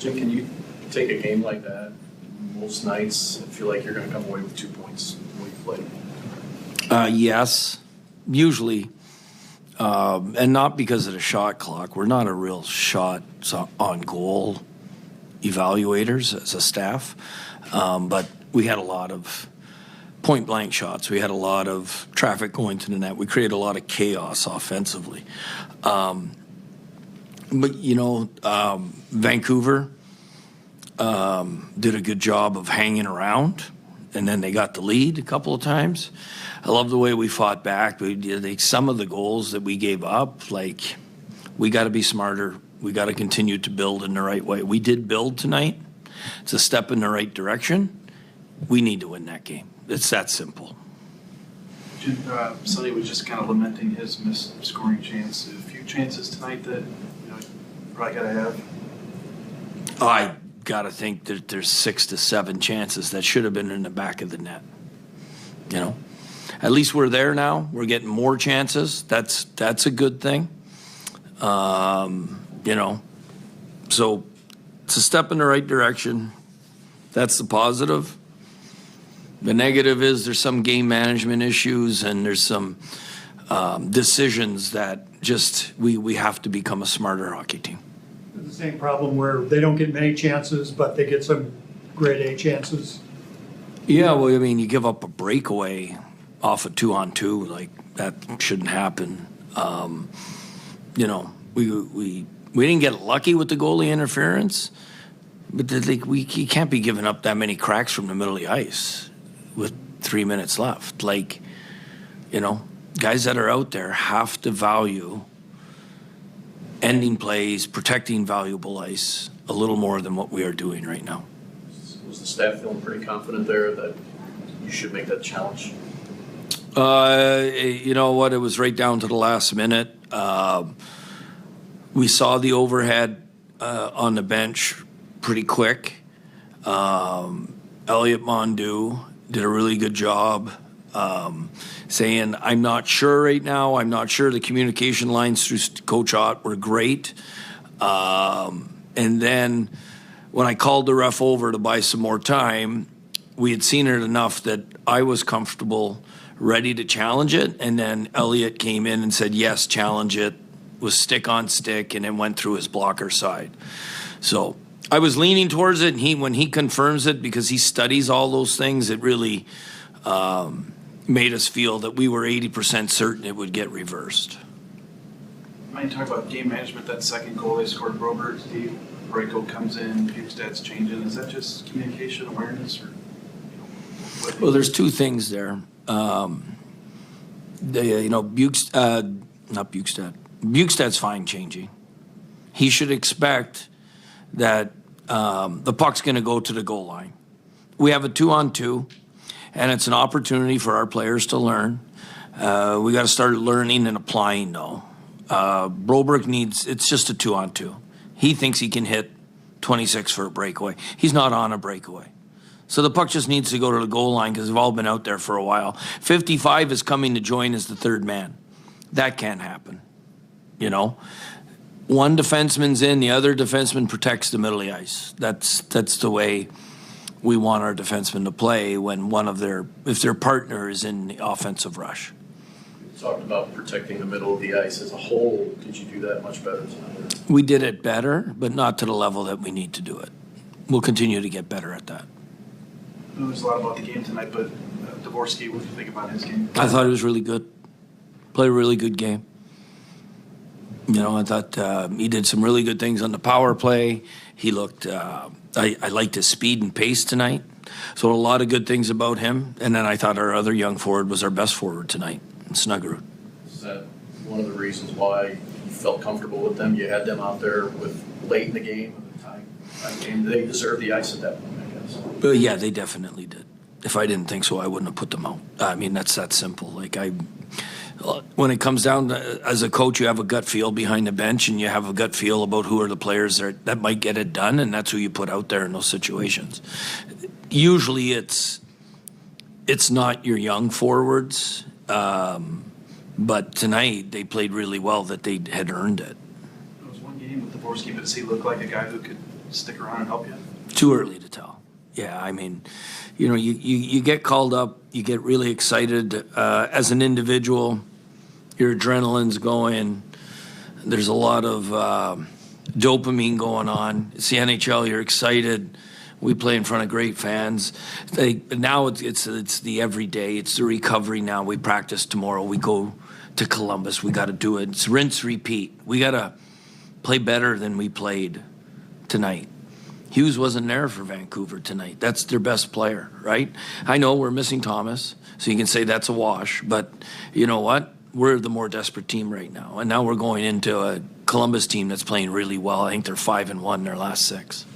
Jim, can you take a game like that most nights and feel like you're going to come away with 2 points when you play? Yes, usually. And not because of the shot clock. We're not a real shot on goal evaluators as a staff. But we had a lot of point blank shots. We had a lot of traffic going to the net. We created a lot of chaos offensively. But, you know, Vancouver did a good job of hanging around, and then they got the lead a couple of times. I love the way we fought back. Some of the goals that we gave up, like, we got to be smarter. We got to continue to build in the right way. We did build tonight. It's a step in the right direction. We need to win that game. It's that simple. Sonny was just kind of lamenting his missed scoring chance. A few chances tonight that you probably got to have. I got to think that there's 6 to 7 chances that should have been in the back of the net. You know, at least we're there now. We're getting more chances. That's a good thing. You know, so it's a step in the right direction. That's the positive. The negative is there's some game management issues and there's some decisions that just we have to become a smarter hockey team. The same problem where they don't get many chances, but they get some grade A chances. Yeah, well, I mean, you give up a breakaway off a 2-on-2, like that shouldn't happen. You know, we didn't get lucky with the goalie interference, but you can't be giving up that many cracks from the middle of the ice with 3 minutes left. Like, you know, guys that are out there have to value ending plays, protecting valuable ice a little more than what we are doing right now. Was the staff feeling pretty confident there that you should make that challenge? You know what? It was right down to the last minute. We saw the overhead on the bench pretty quick. Elliot Mondu did a really good job saying, I'm not sure right now. I'm not sure. The communication lines through Coach Ott were great. And then when I called the ref over to buy some more time, we had seen it enough that I was comfortable, ready to challenge it. And then Elliot came in and said, yes, challenge it. Was stick on stick, and it went through his blocker side. So I was leaning towards it, and when he confirms it, because he studies all those things, it really made us feel that we were 80% certain it would get reversed. When you talk about game management, that second goal they scored, Broberg, Steve, Braco comes in, Bukestad's changing. Is that just communication awareness, or Well, there's two things there. Bukestad's fine changing. He should expect that the puck's going to go to the goal line. We have a 2-on-2, and it's an opportunity for our players to learn. We got to start learning and applying, though. Broberg it's just a 2-on-2. He thinks he can hit 26 for a breakaway. He's not on a breakaway. So the puck just needs to go to the goal line because we've all been out there for a while. 55 is coming to join as the third man. That can't happen. You know, one defenseman's in, the other defenseman protects the middle of the ice. That's the way we want our defensemen to play when if their partner is in the offensive rush. You talked about protecting the middle of the ice as a whole. Did you do that much better tonight? We did it better, but not to the level that we need to do it. We'll continue to get better at that. There's a lot about the game tonight, but Dvorsky, what do you think about his game? I thought it was really good. Played a really good game. You know, I thought he did some really good things on the power play. He looked, I liked his speed and pace tonight. So a lot of good things about him. And then I thought our other young forward was our best forward tonight, Snuggerud. Is that one of the reasons why you felt comfortable with them? You had them out there with late in the game, time game. They deserve the ice at that point, I guess. But yeah, they definitely did. If I didn't think so, I wouldn't have put them out. I mean, that's that simple. When it comes down to, as a coach, you have a gut feel behind the bench, and you have a gut feel about who are the players that might get it done, and that's who you put out there in those situations. Usually it's not your young forwards, but tonight they played really well that they had earned it. It was one game with Dvorsky, but does he look like a guy who could stick around and help you? Too early to tell. Yeah, I mean, you get called up, you get really excited as an individual, your adrenaline's going, there's a lot of dopamine going on. It's the NHL, you're excited. We play in front of great fans. Now it's the everyday, it's the recovery now. We practice tomorrow, we go to Columbus, we got to do it. It's rinse, repeat. We got to play better than we played tonight. Hughes wasn't there for Vancouver tonight. That's their best player, right? I know we're missing Thomas, so you can say that's a wash, but you know what? We're the more desperate team right now. And now we're going into a Columbus team that's playing really well. I think they're 5-1 in their last 6.